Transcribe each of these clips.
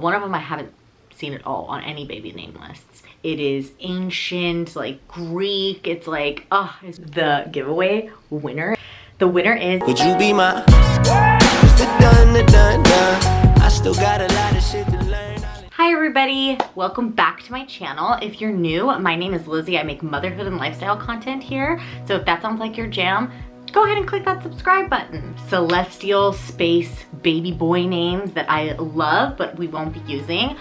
One of them I haven't seen at all on any baby name lists. It is ancient, like Greek. It's like, oh, it's the giveaway winner. The winner is... Would you be my... I still got a lot of shit to learn. Hi everybody, welcome back to my channel. If you're new, my name is Lizzie. I make motherhood and lifestyle content here. So if that sounds like your jam, go ahead and click that subscribe button. Celestial space baby boy names that I love, but we won't be using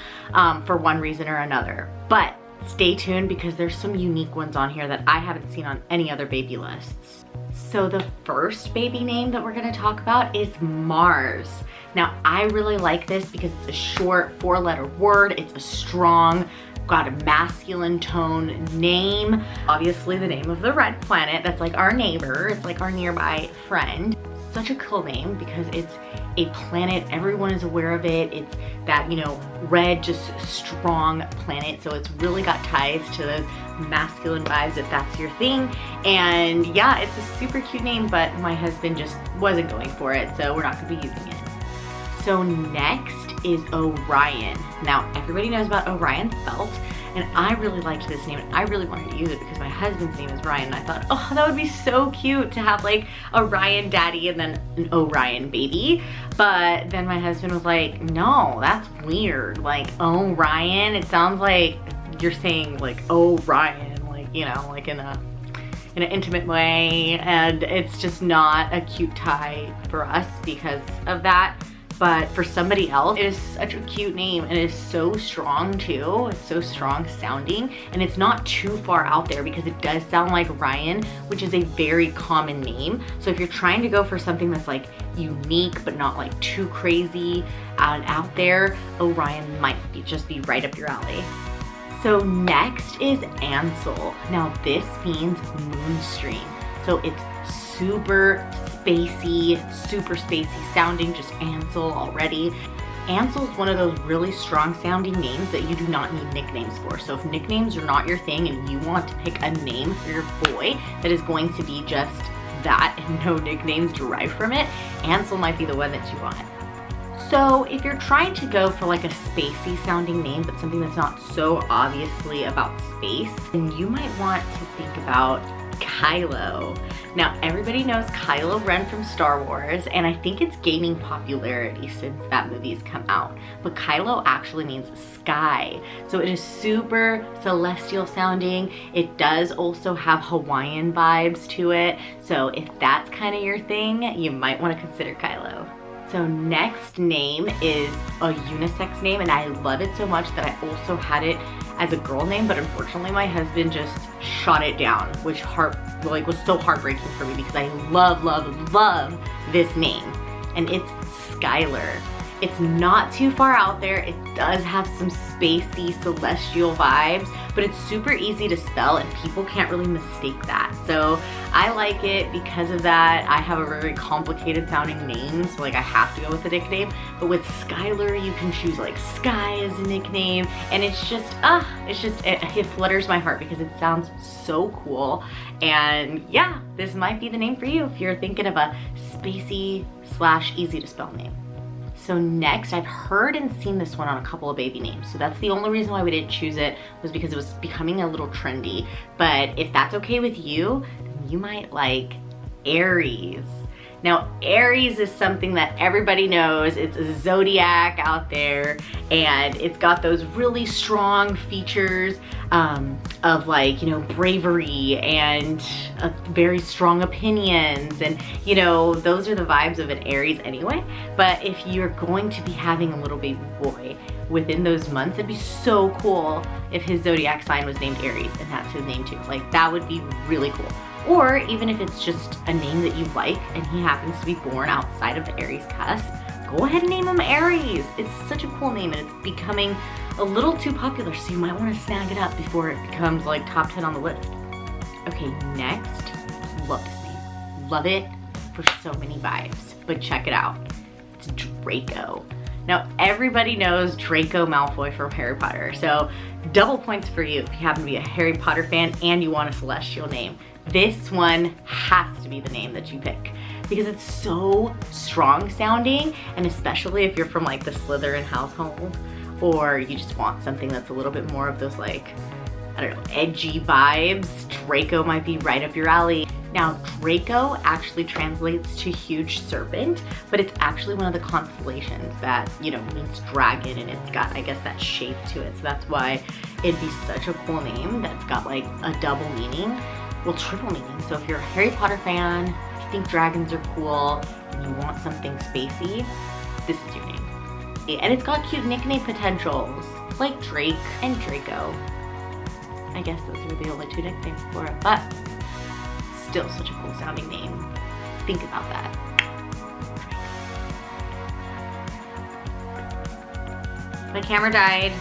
for one reason or another. But stay tuned because there's some unique ones on here that I haven't seen on any other baby lists. So the first baby name that we're gonna talk about is Mars. Now, I really like this because it's a short 4-letter word. It's a strong, got a masculine tone name. Obviously the name of the red planet, that's like our neighbor. It's like our nearby friend. Such a cool name because it's a planet, everyone is aware of it. It's that, you know, red, just strong planet. So it's really got ties to those masculine vibes if that's your thing. And yeah, it's a super cute name, but my husband just wasn't going for it. So we're not gonna be using it. So next is Orion. Now, everybody knows about Orion felt, and I really liked this name. I really wanted to use it because my husband's name is Ryan, and I thought, oh, that would be so cute to have like a Ryan daddy and then an Orion baby. But then my husband was like, no, that's weird. Like, oh, Ryan, it sounds like you're saying like, oh, Ryan, like, you know, like in an intimate way, and it's just not a cute tie for us because of that. But for somebody else, it is such a cute name, and it is so strong too. It's so strong sounding, and it's not too far out there because it does sound like Ryan, which is a very common name. So if you're trying to go for something that's like unique but not like too crazy and out there, Orion might just be right up your alley. So next is Ansel. Now this means moonstream. So it's super spacey sounding, just Ansel already. Ansel is one of those really strong sounding names that you do not need nicknames for. So if nicknames are not your thing and you want to pick a name for your boy that is going to be just that and no nicknames derived from it, Ansel might be the one that you want. So if you're trying to go for like a spacey sounding name, but something that's not so obviously about space, then you might want to think about Kylo. Now, everybody knows Kylo Ren from Star Wars, and I think it's gaining popularity since that movie's come out. But Kylo actually means sky. So it is super celestial sounding. It does also have Hawaiian vibes to it. So if that's kind of your thing, you might want to consider Kylo. So next name is a unisex name, and I love it so much that I also had it as a girl name, but unfortunately my husband just shot it down, which was so heartbreaking for me because I love this name, and it's Skylar. It's not too far out there. It does have some spacey celestial vibes, but it's super easy to spell and people can't really mistake that. So I like it because of that. I have a very complicated sounding name, so like I have to go with a nickname. But with Skylar, you can choose like Sky as a nickname, and it flutters my heart because it sounds so cool. And yeah, this might be the name for you if you're thinking of a spacey / easy to spell name. So next, I've heard and seen this one on a couple of baby names. So that's the only reason why we didn't choose it, was because it was becoming a little trendy. But if that's okay with you, then you might like Aries. Now, Aries is something that everybody knows. It's a zodiac out there, and it's got those really strong features of like, you know, bravery and very strong opinions, and you know, those are the vibes of an Aries anyway. But if you're going to be having a little baby boy within those months, it'd be so cool if his zodiac sign was named Aries and that's his name too. Like, that would be really cool. Or even if it's just a name that you like and he happens to be born outside of the Aries cusp, go ahead and name him Aries. It's such a cool name, and it's becoming a little too popular, so you might want to snag it up before it becomes like top 10 on the list. Okay, next, love this name. Love it for so many vibes, but check it out. It's Draco. Now, everybody knows Draco Malfoy from Harry Potter, so double points for you if you happen to be a Harry Potter fan and you want a celestial name. This one has to be the name that you pick because it's so strong sounding, and especially if you're from like the Slytherin household. or you just want something that's a little bit more of those like, I don't know, edgy vibes, Draco might be right up your alley. Now, Draco actually translates to huge serpent, but it's actually one of the constellations that, you know, means dragon, and it's got, I guess, that shape to it. So that's why it'd be such a cool name that's got like a double meaning, well, triple meaning. So if you're a Harry Potter fan, if you think dragons are cool, and you want something spacey, this is your name. And it's got cute nickname potentials, like Drake and Draco. I guess those are the only two nicknames for it, but still such a cool sounding name. Think about that. My camera died,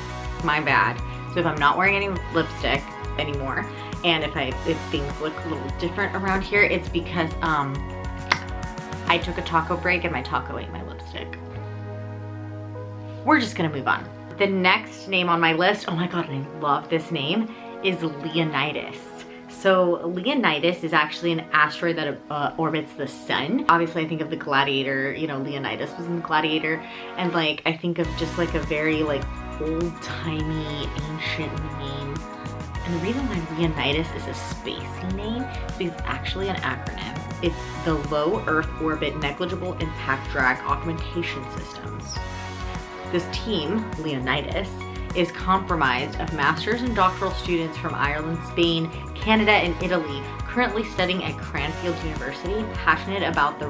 my bad. So if I'm not wearing any lipstick anymore, and if things look a little different around here, it's because I took a taco break and my taco ate my lipstick. We're just gonna move on. The next name on my list, oh my God, I love this name, is Leonidas. So Leonidas is actually an asteroid that orbits the sun. Obviously, I think of the Gladiator, you know, Leonidas was in the Gladiator, and like, I think of just like a very like old-timey, ancient name. And the reason why Leonidas is a spacey name is because it's actually an acronym. It's the Low Earth Orbit Negligible Impact Drag Augmentation Systems. This team, Leonidas, is comprised of master's and doctoral students from Ireland, Spain, Canada, and Italy, currently studying at Cranfield University, passionate about the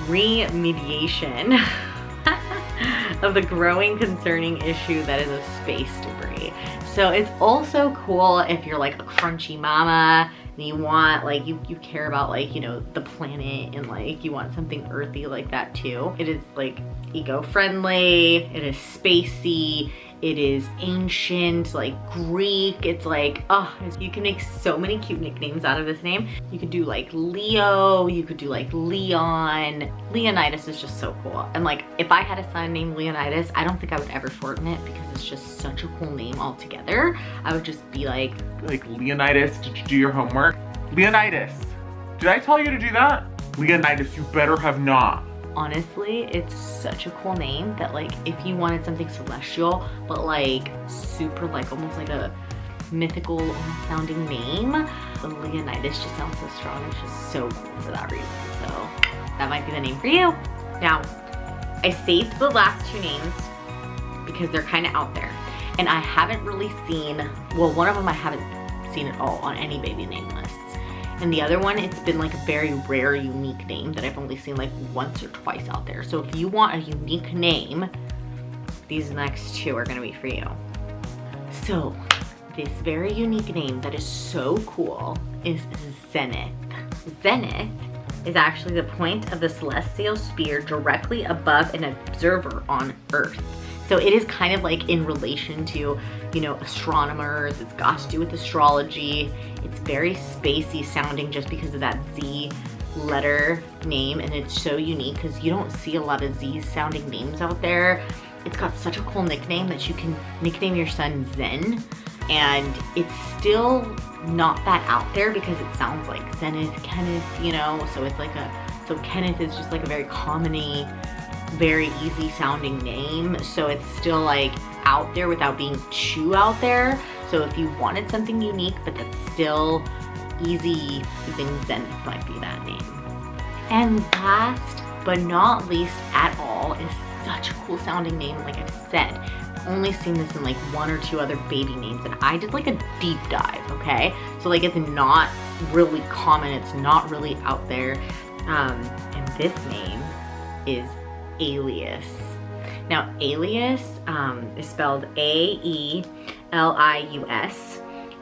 remediation of the growing concerning issue that is of space debris. So it's also cool if you're like a crunchy mama and you want like, you care about like, you know, the planet, and like you want something earthy like that too. It is like eco-friendly, it is spacey, it is ancient, like Greek. It's like, oh, you can make so many cute nicknames out of this name. You could do like Leo, you could do like Leon. Leonidas is just so cool. And like, if I had a son named Leonidas, I don't think I would ever shorten it because it's just such a cool name altogether. I would just be like Leonidas, did you do your homework? Leonidas, did I tell you to do that? Leonidas, you better have not. Honestly, it's such a cool name that like, if you wanted something celestial, but like super like almost like a mythical sounding name, the Leonidas just sounds so strong. It's just so cool for that reason. So that might be the name for you. Now, I saved the last two names because they're kind of out there. And I haven't really seen, well, one of them I haven't seen at all on any baby name lists. And the other one, it's been like a very rare, unique name that I've only seen like once or twice out there. So if you want a unique name, these next two are gonna be for you. So this very unique name that is so cool is Zenith. Zenith is actually the point of the celestial sphere directly above an observer on Earth. So it is kind of like in relation to, you know, astronomers. It's got to do with astrology. It's very spacey sounding just because of that Z letter name, and it's so unique because you don't see a lot of Z sounding names out there. It's got such a cool nickname that you can nickname your son Zen, and it's still not that out there because it sounds like Zenith, Kenneth, you know, so it's like so Kenneth is just like a very common-y, very easy sounding name, so it's still like out there without being too out there. So if you wanted something unique but that's still easy, then Zenith might be that name. And last but not least at all is such a cool sounding name. Like I've said, only seen this in like one or two other baby names, and I did like a deep dive, okay? So like it's not really common, it's not really out there, and this name is Alias. Now, Alias is spelled A-E-L-I-U-S,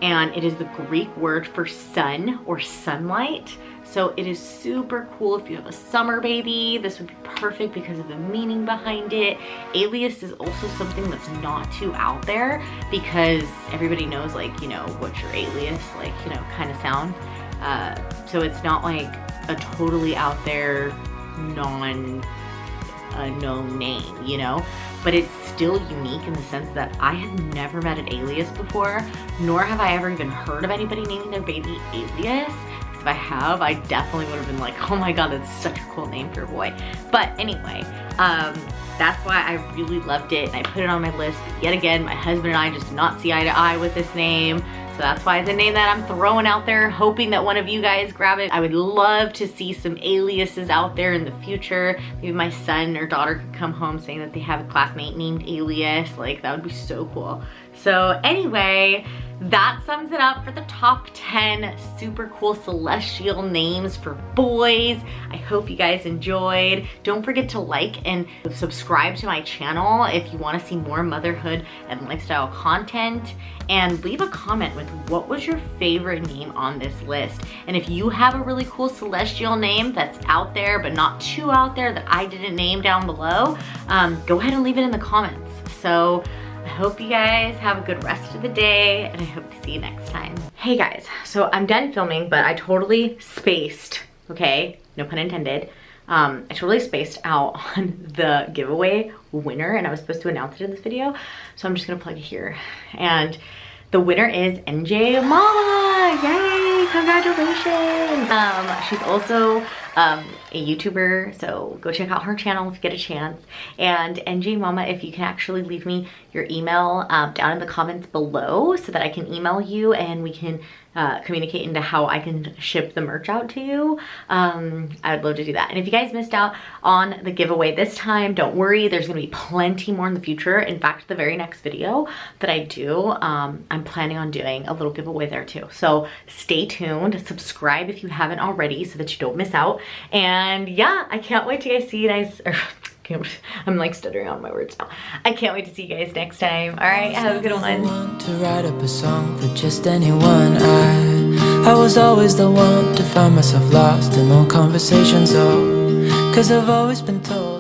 and it is the Greek word for sun or sunlight. So it is super cool if you have a summer baby. This would be perfect because of the meaning behind it. Alias is also something that's not too out there because everybody knows, like, you know, what's your alias, like, you know, kind of sound. So it's not like a totally out there, non-known name, you know? But it's still unique in the sense that I have never met an Alias before, nor have I ever even heard of anybody naming their baby Alias. Because if I have, I definitely would have been like, oh my god, that's such a cool name for a boy. But anyway, that's why I really loved it, and I put it on my list. But yet again, my husband and I just did not see eye to eye with this name. So that's why it's a name that I'm throwing out there, hoping that one of you guys grab it. I would love to see some aliases out there in the future. Maybe my son or daughter could come home saying that they have a classmate named Alias. Like, that would be so cool. So anyway, that sums it up for the top 10 super cool celestial names for boys. I hope you guys enjoyed. Don't forget to like and subscribe to my channel if you want to see more motherhood and lifestyle content. And leave a comment with what was your favorite name on this list. And if you have a really cool celestial name that's out there but not too out there that I didn't name down below, go ahead and leave it in the comments. So I hope you guys have a good rest of the day, and I hope to see you next time. Hey guys, so I'm done filming, but I totally spaced, okay? No pun intended. I totally spaced out on the giveaway winner, and I was supposed to announce it in this video, so I'm just gonna plug it here. And the winner is NJ Mama! Yay! Congratulations! She's also a YouTuber, so go check out her channel if you get a chance. And NJ Mama, if you can actually leave me your email down in the comments below so that I can email you and we can communicate into how I can ship the merch out to you. I would love to do that. And if you guys missed out on the giveaway this time, don't worry, there's gonna be plenty more in the future. In fact, the very next video that I do, I'm planning on doing a little giveaway there too. So stay tuned, subscribe if you haven't already so that you don't miss out. And yeah, I can't wait to guys see you guys. I'm like stuttering on my words now. I can't wait to see you guys next time. All right, have a good one. To write up a song for just anyone. I was always the one to find myself lost in all conversations. Oh, 'cause I've always been told